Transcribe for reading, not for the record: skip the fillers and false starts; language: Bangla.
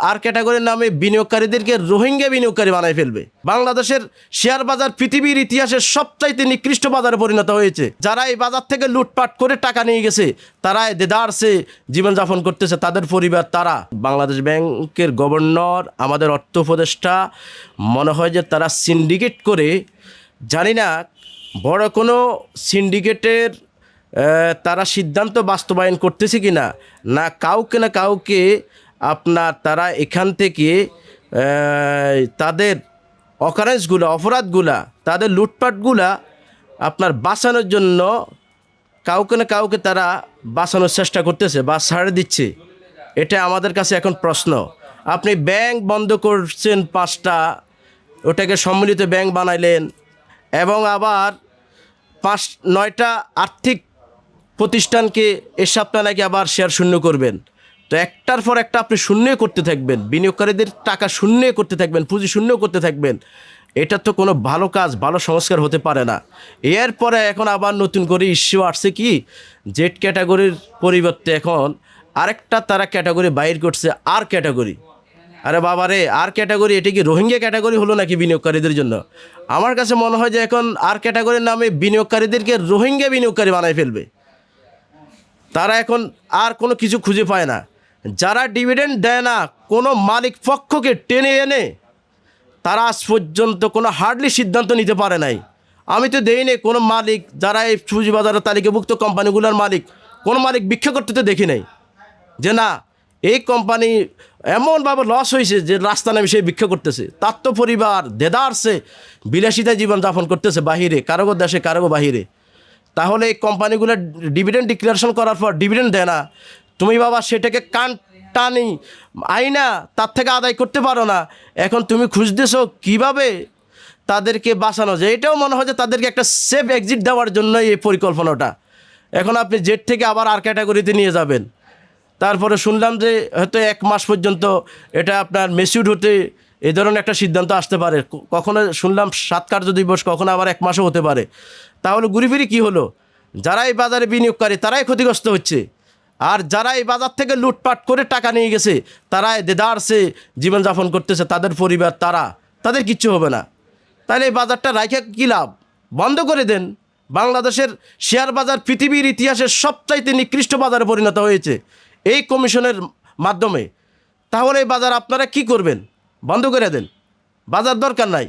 আর ক্যাটাগরির নামে বিনিয়োগকারীদেরকে রোহিঙ্গা বিনিয়োগকারী বানায় ফেলবে। বাংলাদেশের শেয়ার বাজার পৃথিবীর ইতিহাসে সবচাইতে নিকৃষ্ট বাজারে পরিণত হয়েছে। যারা এই বাজার থেকে লুটপাট করে টাকা নিয়ে গেছে তারা দেদারসে জীবনযাপন করতেছে, তাদের পরিবার তারা। বাংলাদেশ ব্যাংকের গভর্নর, আমাদের অর্থ উপদেষ্টা মনে হয় যে তারা সিন্ডিকেট করে, জানি না বড় কোনো সিন্ডিকেটের তারা সিদ্ধান্ত বাস্তবায়ন করতেছে কি না, না কাউকে আপনার তারা এখান থেকে তাদের অকারেন্সগুলো, অপরাধগুলা, তাদের লুটপাটগুলা আপনার বাঁচানোর জন্য কাউকে তারা বাঁচানোর চেষ্টা করতেছে বা ছাড়ে দিচ্ছে। এটা আমাদের কাছে এখন প্রশ্ন। আপনি ব্যাংক বন্ধ করছেন 5টা, ওটাকে সম্মিলিত ব্যাংক বানাইলেন, এবং আবার 9টা আর্থিক প্রতিষ্ঠানকে এ সপ্তাহ নাকি আবার শেয়ার শূন্য করবেন। তো একটার পর একটা আপনি শূন্য করতে থাকবেন, বিনিয়োগকারীদের টাকা শূন্য করতে থাকবেন, পুঁজি শূন্য করতে থাকবেন। এটা তো কোনো ভালো কাজ, ভালো সংস্কার হতে পারে না। এরপরে এখন আবার নতুন করে ইস্যু আসছে কি, জেড ক্যাটাগরির পরিবর্তে এখন আরেকটা তারা ক্যাটাগরি বাইর করছে, আর ক্যাটাগরি। আরে বাবা রে, আর ক্যাটাগরি, এটা কি রোহিঙ্গা ক্যাটাগরি হলো নাকি বিনিয়োগকারীদের জন্য? আমার কাছে মনে হয় যে এখন আর ক্যাটাগরির নামে বিনিয়োগকারীদেরকে রোহিঙ্গা বিনিয়োগকারী বানায় ফেলবে। তারা এখন আর কোনো কিছু খুঁজে পায় না। যারা ডিভিডেন্ড দেয় না, কোনো মালিক পক্ষকে টেনে এনে তারা আজ পর্যন্ত কোনো হার্ডলি সিদ্ধান্ত নিতে পারে নাই। আমি তো দেইনি কোনো মালিক, যারা এই পুঁজিবাজারের তালিকাভুক্ত কোম্পানিগুলোর মালিক, কোনো মালিক ভিক্ষা করতে তো দেখি নাই যে না এই কোম্পানি এমনভাবে লস হয়েছে যে রাস্তা নামে সে ভিক্ষা করতেছে। তার তো পরিবার দেদারসে বিলাসিতা জীবনযাপন করতেছে বাহিরে, কারো দেশে কারো বাহিরে। তাহলে এই কোম্পানিগুলো ডিভিডেন্ড ডিক্লারেশন করার পর ডিভিডেন্ড দেয় না, তুমি বাবা সেটাকে টানি আইনা তার থেকে আদায় করতে পারো না। এখন তুমি খুঁজতেছো কিভাবে তাদেরকে বাঁচানো যায়। এটাও মনে হয় যে তাদেরকে একটা সেফ এক্সিট দেওয়ার জন্য এই পরিকল্পনাটা। এখন আপনি জেড থেকে আবার আর ক্যাটাগরিতে নিয়ে যাবেন। তারপরে শুনলাম যে হয়তো 1 মাস পর্যন্ত এটা আপনার মেচিউর হতে এই ধরনের একটা সিদ্ধান্ত আসতে পারে। কখনো শুনলাম 7 কার্যদিবস, কখনো আবার 1 মাসও হতে পারে। তাহলে ঘুরিফিরি কী হলো? যারা এই বাজারে বিনিয়োগকারী তারাই ক্ষতিগ্রস্ত হচ্ছে, আর যারা এই বাজার থেকে লুটপাট করে টাকা নিয়ে গেছে তারাই দেদারসে জীবনযাপন করতেছে, তাদের পরিবার তারা, তাদের কিচ্ছু হবে না। তাহলে এই বাজারটা রাখে কী লাভ? বন্ধ করে দেন। বাংলাদেশের শেয়ার বাজার পৃথিবীর ইতিহাসে সবচাইতে নিকৃষ্ট বাজারে পরিণত হয়েছে এই কমিশনের মাধ্যমে। তাহলে এই বাজার আপনারা কি করবেন? বন্ধ করে দেন, বাজার দরকার নাই।